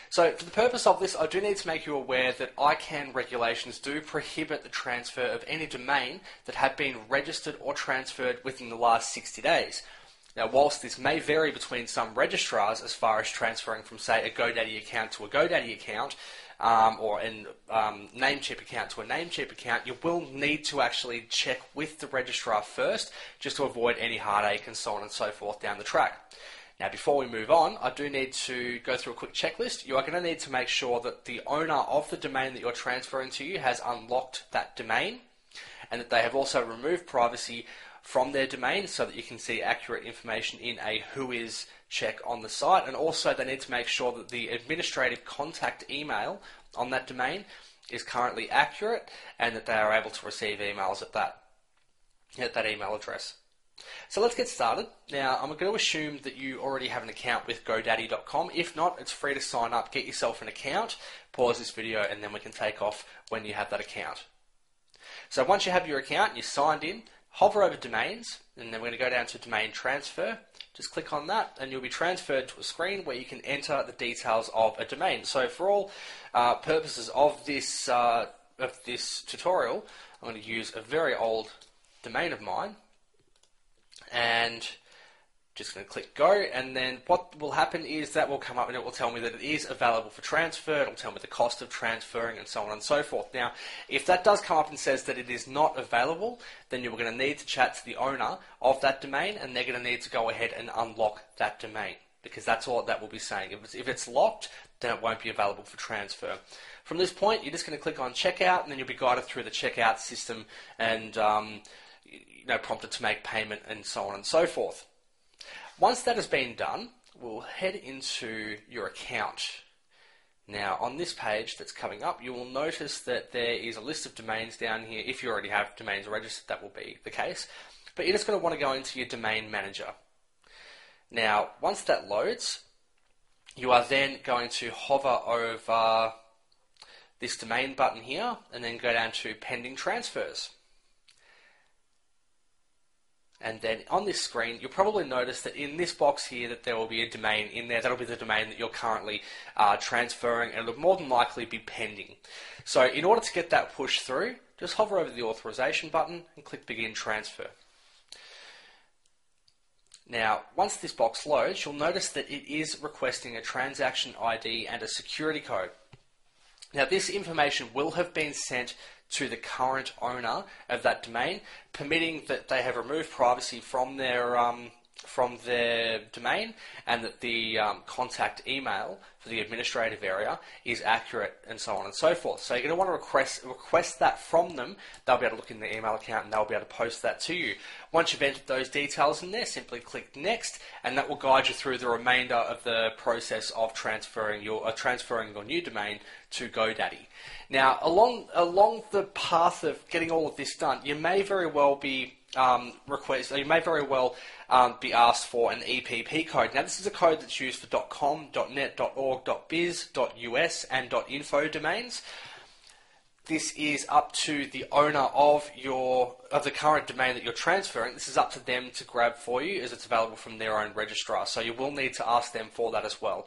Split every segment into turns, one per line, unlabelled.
So for the purpose of this, I do need to make you aware that ICANN regulations do prohibit the transfer of any domain that have been registered or transferred within the last 60 days. Now, whilst this may vary between some registrars as far as transferring from, say, a GoDaddy account to a GoDaddy account, or a Namecheap account to a Namecheap account, you will need to actually check with the registrar first, just to avoid any heartache and so on and so forth down the track. Now, before we move on, I do need to go through a quick checklist. You are going to need to make sure that the owner of the domain that you're transferring to you has unlocked that domain, and that they have also removed privacy from their domain so that you can see accurate information in a whois check on the site. And also they need to make sure that the administrative contact email on that domain is currently accurate and that they are able to receive emails at that email address. So let's get started. Now, I'm going to assume that you already have an account with GoDaddy.com. If not, it's free to sign up, get yourself an account, pause this video, and then we can take off when you have that account. So once you have your account, you're signed in, hover over domains, and then we're going to go down to domain transfer. Just click on that, and you'll be transferred to a screen where you can enter the details of a domain. So for all purposes of this tutorial, I'm going to use a very old domain of mine. And just going to click go, and then what will happen is that will come up and it will tell me that it is available for transfer. It will tell me the cost of transferring and so on and so forth. Now, if that does come up and says that it is not available, then you're going to need to chat to the owner of that domain, and they're going to need to go ahead and unlock that domain, because that's all that will be saying. If it's locked, then it won't be available for transfer. From this point, you're just going to click on checkout, and then you'll be guided through the checkout system and prompted to make payment and so on and so forth. Once that has been done, we'll head into your account. Now, on this page that's coming up, you will notice that there is a list of domains down here. If you already have domains registered, that will be the case. But you're just going to want to go into your domain manager. Now, once that loads, you are then going to hover over this domain button here and then go down to pending transfers. And then on this screen, you'll probably notice that in this box here that there will be a domain in there. That'll be the domain that you're currently transferring, and it'll more than likely be pending. So in order to get that pushed through, just hover over the authorization button and click begin transfer. Now, once this box loads, you'll notice that it is requesting a transaction ID and a security code. Now, this information will have been sent to the current owner of that domain, permitting that they have removed privacy from their domain, and that the contact email for the administrative area is accurate, and so on and so forth. So you're going to want to request that from them. They'll be able to look in the email account and they'll be able to post that to you. Once you've entered those details in there, simply click next, and that will guide you through the remainder of the process of transferring your new domain to GoDaddy. Now, along the path of getting all of this done, you may very well be be asked for an EPP code. Now, this is a code that's used for .com, .net, .org, .biz, .us, and .info domains. This is up to the owner of the current domain that you're transferring. This is up to them to grab for you, as it's available from their own registrar. So you will need to ask them for that as well.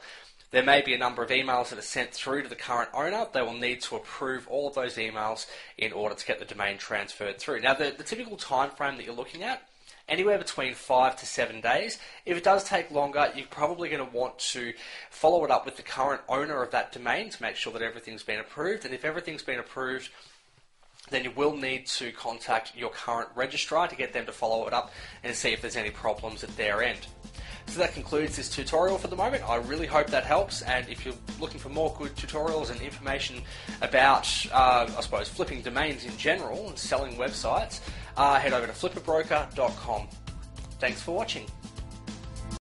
There may be a number of emails that are sent through to the current owner. They will need to approve all of those emails in order to get the domain transferred through. Now, the typical time frame that you're looking at, anywhere between 5 to 7 days. If it does take longer, you're probably going to want to follow it up with the current owner of that domain to make sure that everything's been approved. And if everything's been approved, then you will need to contact your current registrar to get them to follow it up and see if there's any problems at their end. So that concludes this tutorial for the moment. I really hope that helps, and if you're looking for more good tutorials and information about, flipping domains in general and selling websites, head over to flipperbroker.com. Thanks for watching.